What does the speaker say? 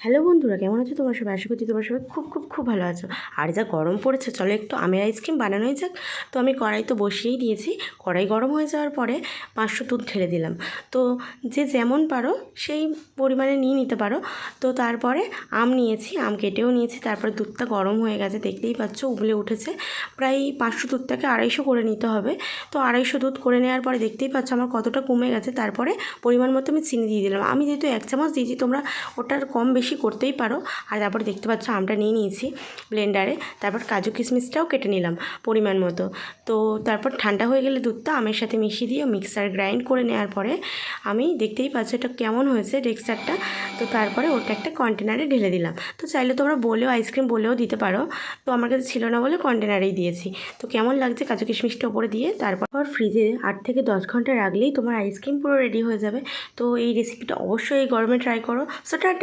Hello বন্ধুরা, কেমন আছো তোমার সবাই? আশা করছি তোমার সবাই খুব খুব খুব ভালো আছো। আর যা গরম পড়েছে, চলো একটু আমের আইসক্রিম বানানোই যাক। তো আমি কড়াই তো বসিয়েই দিয়েছি। কড়াই গরম হয়ে যাওয়ার পরে 500 দুধ ঢেলে দিলাম। তো যে যেমন পারো সেই পরিমাণে নিয়ে নিতে পারো। তো তারপরে আম নিয়েছি, আম কেটেও নিয়েছি। তারপরে দুধটা গরম হয়ে গেছে, দেখতেই পাচ্ছ উবলে উঠেছে। প্রায় 500 দুধটাকে 250 করে নিতে হবে। তো 250 দুধ করে নেওয়ার পরে দেখতেই পাচ্ছ আমার কতটা কমে গেছে। তারপরে পরিমাণ মতো আমি চিনি দিয়ে দিলাম। আমি যেহেতু 1 চামচ দিয়েছি, তোমরা ওটার কম বেশি করতেই পারো। আর তারপর দেখতে পাচ্ছ আমটা নিয়ে নিয়েছি ব্লেন্ডারে। তারপর কাজু কিশমিশটাও কেটে নিলাম পরিমাণ মতো। তো তারপর ঠান্ডা হয়ে গেলে দুধটা আমের সাথে মিশিয়ে দিয়ে মিক্সার গ্রাইন্ড করে নেওয়ার পরে আমি দেখতেই পাচ্ছ এটা কেমন হয়েছে টেক্সচারটা। তো তারপরে ওটা একটা কন্টেনারে ঢেলে দিলাম। তো চাইলে তোমরা বলেও আইসক্রিম বলেও দিতে পারো। তো আমার কাছে ছিল না বলে কন্টেনারেই দিয়েছি। তো কেমন লাগছে কাজু কিশমিশটা ওপরে দিয়ে তারপর ফ্রিজে 8 থেকে 10 ঘন্টা রাখলেই তোমার আইসক্রিম পুরো রেডি হয়ে যাবে। তো এই রেসিপিটা অবশ্যই এই গরমে ট্রাই করো। So tata.